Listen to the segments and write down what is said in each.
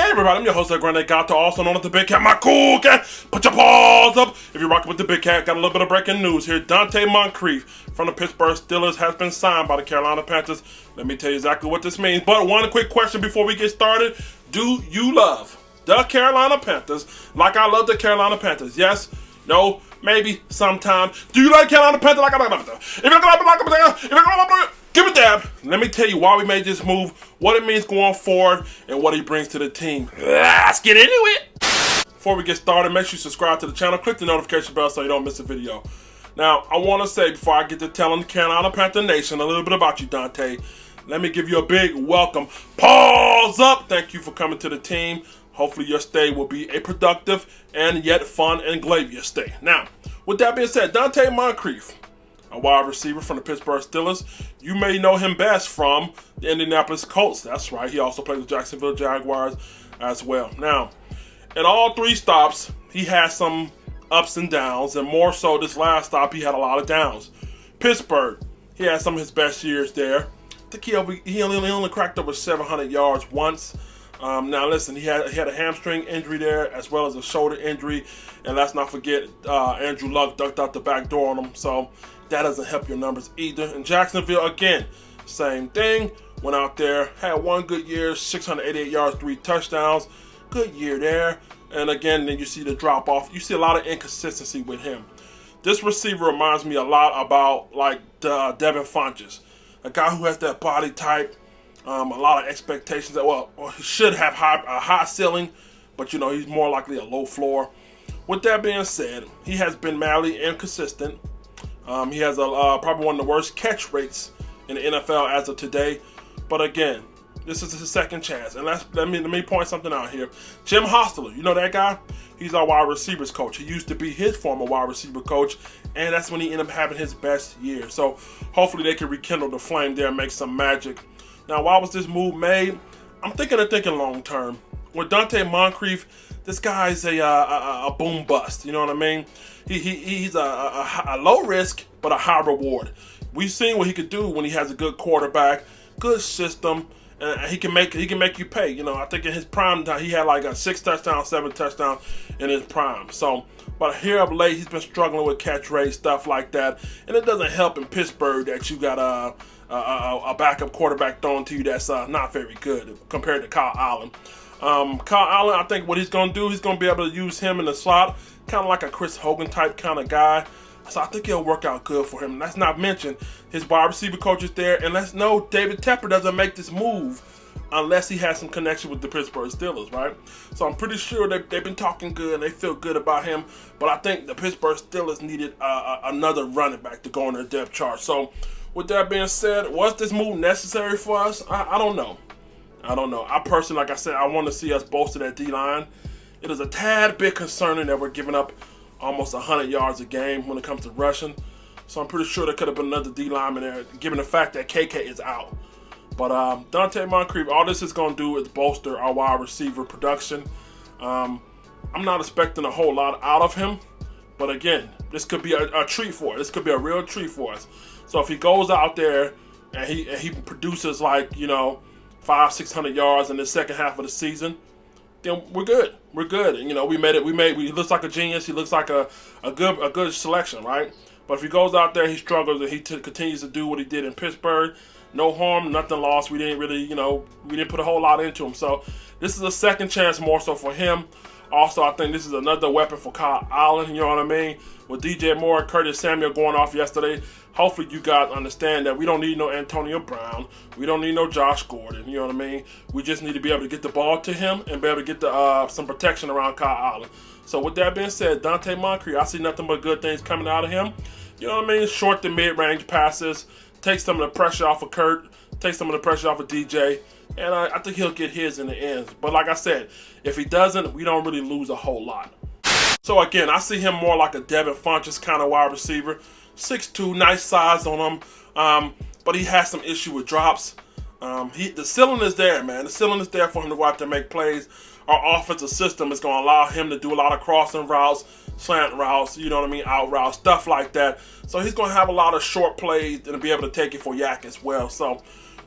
Hey everybody, I'm your host, Grande Gato, also known as the Big Cat, my cool cat. Put your paws up if you're rocking with the Big Cat. Got a little bit of breaking news here. Donte Moncrief from the Pittsburgh Steelers has been signed by the Carolina Panthers. Let me tell you exactly what this means. But one quick question before we get started. Do you love the Carolina Panthers like I love the Carolina Panthers? Yes? No? Maybe? Sometime? Do you like Carolina Panthers like I love them? If you like give it a dab. Let me tell you why we made this move, what it means going forward, and what he brings to the team. Let's get into it. Before we get started, make sure you subscribe to the channel. Click the notification bell so you don't miss a video. Now, I want to say before I get to telling Carolina Panther Nation a little bit about you, Donte, let me give you a big welcome. Paws up. Thank you for coming to the team. Hopefully your stay will be a productive and yet fun and glorious stay. Now, with that being said, Donte Moncrief, a wide receiver from the Pittsburgh Steelers. You may know him best from the Indianapolis Colts. That's right. He also played with Jacksonville Jaguars as well. Now, in all three stops, he had some ups and downs, and more so this last stop, he had a lot of downs. Pittsburgh, he had some of his best years there. I think he only cracked over 700 yards once. Now listen, he had a hamstring injury there as well as a shoulder injury, and let's not forget Andrew Luck ducked out the back door on him, so that doesn't help your numbers either. In Jacksonville, again, same thing. Went out there, had one good year, 688 yards, 3 touchdowns. Good year there. And again, then you see the drop off. You see a lot of inconsistency with him. This receiver reminds me a lot about like Devin Funchess, a guy who has that body type, a lot of expectations. Well, he should have a high ceiling, but you know he's more likely a low floor. With that being said, he has been madly inconsistent. He has probably one of the worst catch rates in the NFL as of today. But again, this is his second chance. And let me point something out here. Jim Hostler, you know that guy? He's our wide receivers coach. He used to be his former wide receiver coach, and that's when he ended up having his best year. So hopefully they can rekindle the flame there and make some magic. Now, why was this move made? I'm thinking long term. With Donte Moncrief, this guy's a boom bust. You know what I mean? He's a low risk but a high reward. We've seen what he could do when he has a good quarterback, good system, and he can make you pay. You know, I think in his prime time he had like a 6 touchdowns, 7 touchdowns in his prime. So, but here of late he's been struggling with catch rate, stuff like that, and it doesn't help in Pittsburgh that you got a backup quarterback thrown to you that's not very good compared to Kyle Allen. Kyle Allen, I think what he's going to do, he's going to be able to use him in the slot, kind of like a Chris Hogan type kind of guy. So I think it'll work out good for him. Let's not mention his wide receiver coach is there, and let's know David Tepper doesn't make this move unless he has some connection with the Pittsburgh Steelers, right? So I'm pretty sure they've been talking good and they feel good about him, but I think the Pittsburgh Steelers needed another running back to go on their depth chart. So with that being said, was this move necessary for us? I don't know. I personally, like I said, I want to see us bolster that D-line. It is a tad bit concerning that we're giving up almost 100 yards a game when it comes to rushing. So I'm pretty sure there could have been another D-lineman there, given the fact that KK is out. But Donte Moncrief, all this is going to do is bolster our wide receiver production. I'm not expecting a whole lot out of him. But again, this could be a treat for us. This could be a real treat for us. So if he goes out there and he produces like, 500-600 yards in the second half of the season, then we're good. We're good. And, we made it. He looks like a genius. He looks like a good selection, right? But if he goes out there, he struggles, and he continues to do what he did in Pittsburgh. No harm, nothing lost. We didn't really, we didn't put a whole lot into him. So this is a second chance more so for him. Also, I think this is another weapon for Kyle Allen, you know what I mean? With DJ Moore, Curtis Samuel going off yesterday, hopefully you guys understand that we don't need no Antonio Brown. We don't need no Josh Gordon, you know what I mean? We just need to be able to get the ball to him and be able to get some protection around Kyle Allen. So with that being said, Donte Moncrief, I see nothing but good things coming out of him. You know what I mean? Short to mid-range passes, take some of the pressure off of Kurt, take some of the pressure off of DJ, and I think he'll get his in the end. But like I said, if he doesn't, we don't really lose a whole lot. So again, I see him more like a Devin Funchess kind of wide receiver. 6'2", nice size on him, but he has some issue with drops. The ceiling is there, man. The ceiling is there for him to go out there and make plays. Our offensive system is going to allow him to do a lot of crossing routes, slant routes, out routes, stuff like that. So he's going to have a lot of short plays and be able to take it for yak as well. So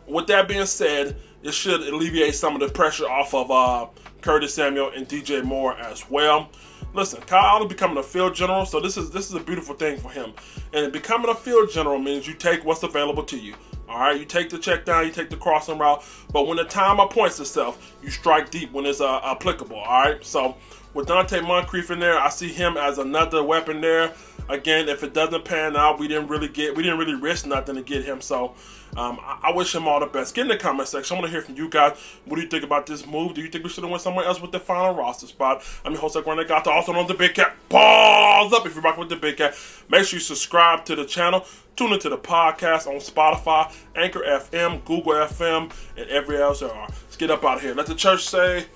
with that being said, it should alleviate some of the pressure off of Curtis Samuel, and DJ Moore as well. Listen, Kyle Allen becoming a field general, so this is a beautiful thing for him. And becoming a field general means you take what's available to you. All right, you take the check down, you take the crossing route, but when the time appoints itself, you strike deep when it's applicable. All right, so with Donte Moncrief in there, I see him as another weapon there. Again, if it doesn't pan out, we didn't really risk nothing to get him. So I wish him all the best. Get in the comment section. I want to hear from you guys. What do you think about this move? Do you think we should have went somewhere else with the final roster spot? I'm your host, Grande Gata, also on the Big Cat. Pause up if you're rocking with the Big Cat. Make sure you subscribe to the channel. Tune into the podcast on Spotify, Anchor FM, Google FM, and everywhere else there are. Let's get up out of here. Let the church say.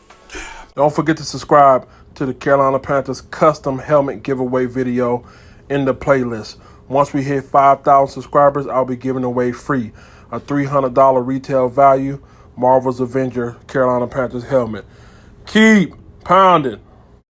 Don't forget to subscribe to the Carolina Panthers custom helmet giveaway video in the playlist. Once we hit 5,000 subscribers, I'll be giving away free a $300 retail value Marvel's Avenger Carolina Panthers helmet. Keep pounding.